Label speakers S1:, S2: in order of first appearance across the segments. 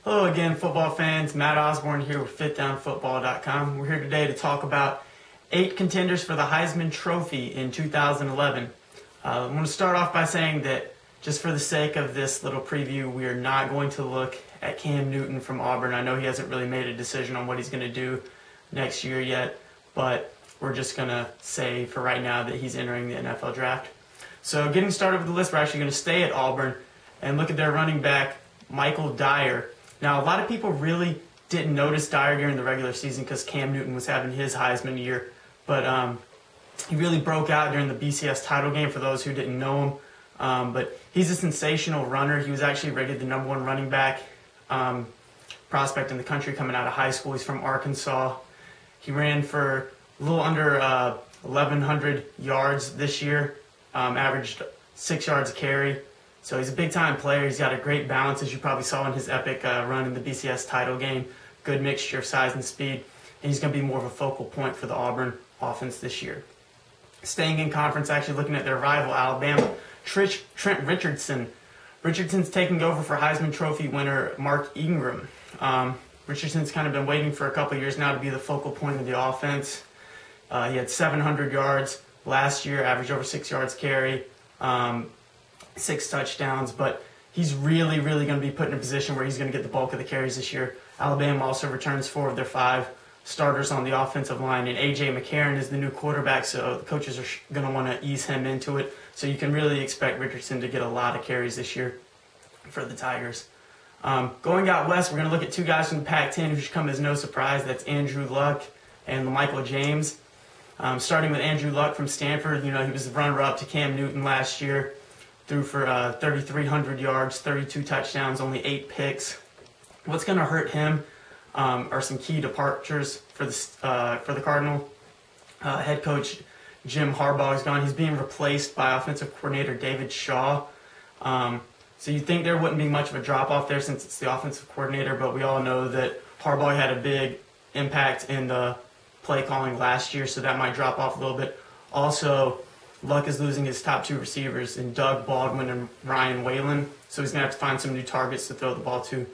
S1: Hello again, football fans. Matt Osborne here with FitDownFootball.com. We're here today to talk about 8 contenders for the Heisman Trophy in 2011. I'm going to start off by saying that just for the sake of this little preview, we are not going to look at Cam Newton from Auburn. I know he hasn't really made a decision on what he's going to do next year yet, but we're just going to say for right now that he's entering the NFL draft. So getting started with the list, we're actually going to stay at Auburn and look at their running back, Michael Dyer. Now, a lot of people really didn't notice Dyer during the regular season because Cam Newton was having his Heisman year, but he really broke out during the BCS title game for those who didn't know him. But he's a sensational runner. He was actually rated the #1 running back prospect in the country coming out of high school. He's from Arkansas. He ran for a little under 1,100 yards this year, averaged 6 yards a carry. So he's a big-time player. He's got a great balance, as you probably saw in his epic run in the BCS title game. Good mixture of size and speed. And he's going to be more of a focal point for the Auburn offense this year. Staying in conference, actually looking at their rival, Alabama, Trent Richardson. Richardson's taking over for Heisman Trophy winner Mark Ingram. Richardson's kind of been waiting for a couple years now to be the focal point of the offense. He had 700 yards last year, averaged over 6 yards carry. 6 touchdowns, but he's really going to be put in a position where he's going to get the bulk of the carries this year. Alabama also returns 4 of their 5 starters on the offensive line, and A.J. McCarron is the new quarterback, so the coaches are going to want to ease him into it. So you can really expect Richardson to get a lot of carries this year for the Tigers. Going out west, we're going to look at 2 guys from the Pac-10 who should come as no surprise. That's Andrew Luck and Michael James. Starting with Andrew Luck from Stanford, he was the runner-up to Cam Newton last year. Threw for 3,300 yards, 32 touchdowns, only 8 picks. What's going to hurt him are some key departures for the Cardinal. Head coach Jim Harbaugh is gone. He's being replaced by offensive coordinator David Shaw. So you'd think there wouldn't be much of a drop-off there since it's the offensive coordinator, but we all know that Harbaugh had a big impact in the play calling last year, so that might drop off a little bit. Also, Luck is losing his top 2 receivers in Doug Baldwin and Ryan Whalen, so he's going to have to find some new targets to throw the ball to.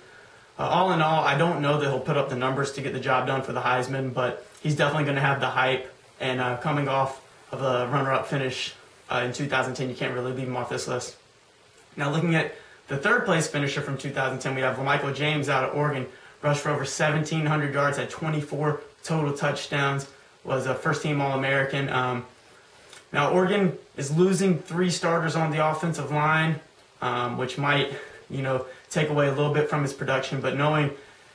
S1: All in all, I don't know that he'll put up the numbers to get the job done for the Heisman, but he's definitely going to have the hype, and coming off of a runner-up finish in 2010, you can't really leave him off this list. Now looking at the 3rd-place finisher from 2010, we have Michael James out of Oregon, rushed for over 1,700 yards, had 24 total touchdowns, was a first-team All-American. Now, Oregon is losing 3 starters on the offensive line, which might, take away a little bit from his production. But knowing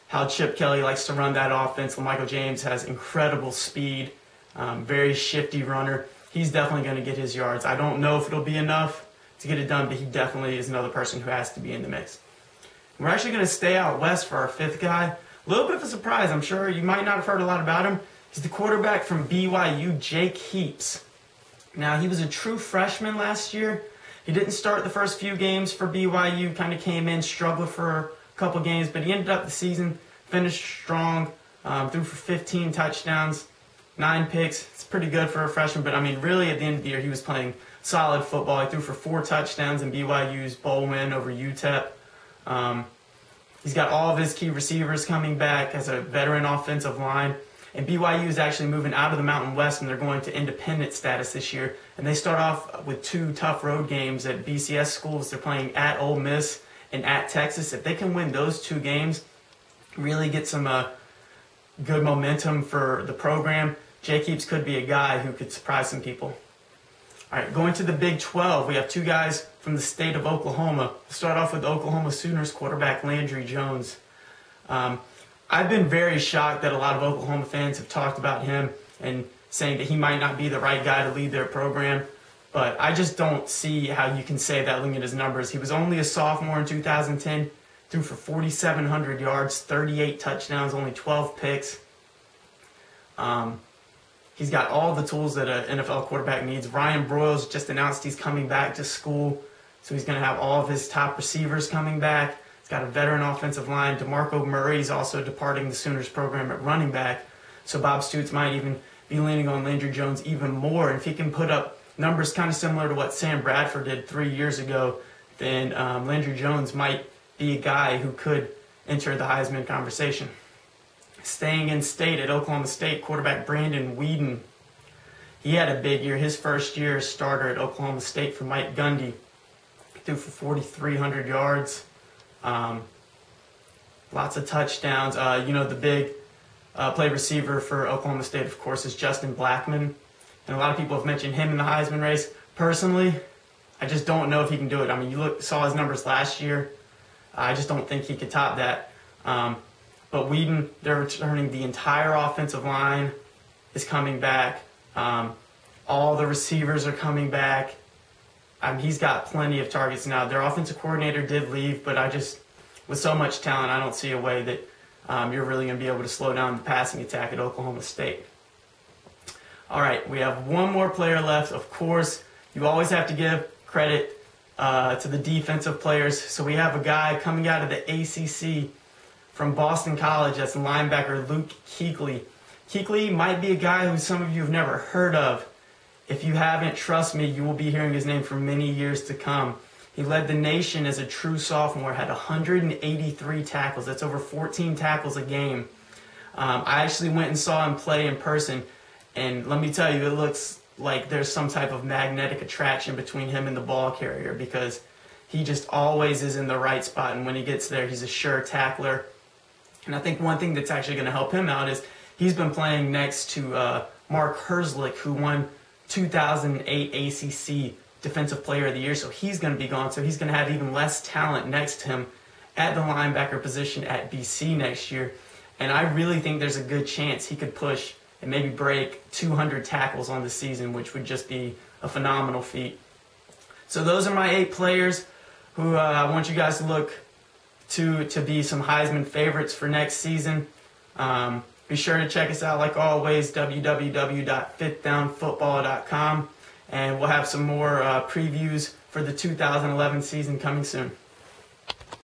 S1: how Chip Kelly likes to run that offense, Michael James has incredible speed, very shifty runner. He's definitely going to get his yards. I don't know if it'll be enough to get it done, but he definitely is another person who has to be in the mix. We're actually going to stay out west for our 5th guy. A little bit of a surprise. I'm sure you might not have heard a lot about him. He's the quarterback from BYU, Jake Heaps. Now, he was a true freshman last year. He didn't start the first few games for BYU, kind of came in, struggled for a couple games, but he ended up the season, finished strong, threw for 15 touchdowns, 9 picks. It's pretty good for a freshman, but, really at the end of the year, he was playing solid football. He threw for 4 touchdowns in BYU's bowl win over UTEP. He's got all of his key receivers coming back as a veteran offensive line. And BYU is actually moving out of the Mountain West, and they're going to independent status this year. And they start off with 2 tough road games at BCS schools. They're playing at Ole Miss and at Texas. If they can win those 2 games, really get some good momentum for the program, Jake Heaps could be a guy who could surprise some people. All right, going to the Big 12, we have 2 guys from the state of Oklahoma. We'll start off with Oklahoma Sooners quarterback Landry Jones. I've been very shocked that a lot of Oklahoma fans have talked about him and saying that he might not be the right guy to lead their program. But I just don't see how you can say that looking at his numbers. He was only a sophomore in 2010, threw for 4,700 yards, 38 touchdowns, only 12 picks. He's got all the tools that an NFL quarterback needs. Ryan Broyles just announced he's coming back to school, so he's going to have all of his top receivers coming back. He's got a veteran offensive line. DeMarco Murray is also departing the Sooners program at running back. So Bob Stoops might even be leaning on Landry Jones even more. And if he can put up numbers kind of similar to what Sam Bradford did 3 years ago, then Landry Jones might be a guy who could enter the Heisman conversation. Staying in state at Oklahoma State, quarterback Brandon Weeden. He had a big year. His first year as starter at Oklahoma State for Mike Gundy. He threw for 4,300 yards. Lots of touchdowns. The big play receiver for Oklahoma State, of course, is Justin Blackmon. And a lot of people have mentioned him in the Heisman race. Personally, I just don't know if he can do it. I mean, saw his numbers last year. I just don't think he could top that. But Weeden, they're returning. The entire offensive line is coming back. All the receivers are coming back. He's got plenty of targets now. Their offensive coordinator did leave, but with so much talent, I don't see a way that you're really going to be able to slow down the passing attack at Oklahoma State. All right, we have one more player left. Of course, you always have to give credit to the defensive players. So we have a guy coming out of the ACC from Boston College. That's linebacker Luke Kuechly. Kuechly might be a guy who some of you have never heard of. If you haven't, trust me, you will be hearing his name for many years to come. He led the nation as a true sophomore, had 183 tackles. That's over 14 tackles a game. I actually went and saw him play in person, and let me tell you, it looks like there's some type of magnetic attraction between him and the ball carrier because he just always is in the right spot, and when he gets there, he's a sure tackler. And I think one thing that's actually going to help him out is he's been playing next to Mark Herzlich, who won 2008 ACC Defensive Player of the Year, so he's going to be gone. So he's going to have even less talent next to him at the linebacker position at BC next year. And I really think there's a good chance he could push and maybe break 200 tackles on the season, which would just be a phenomenal feat. So those are my 8 players who I want you guys to look to be some Heisman favorites for next season. Be sure to check us out, like always, www.fifthdownfootball.com. And we'll have some more previews for the 2011 season coming soon.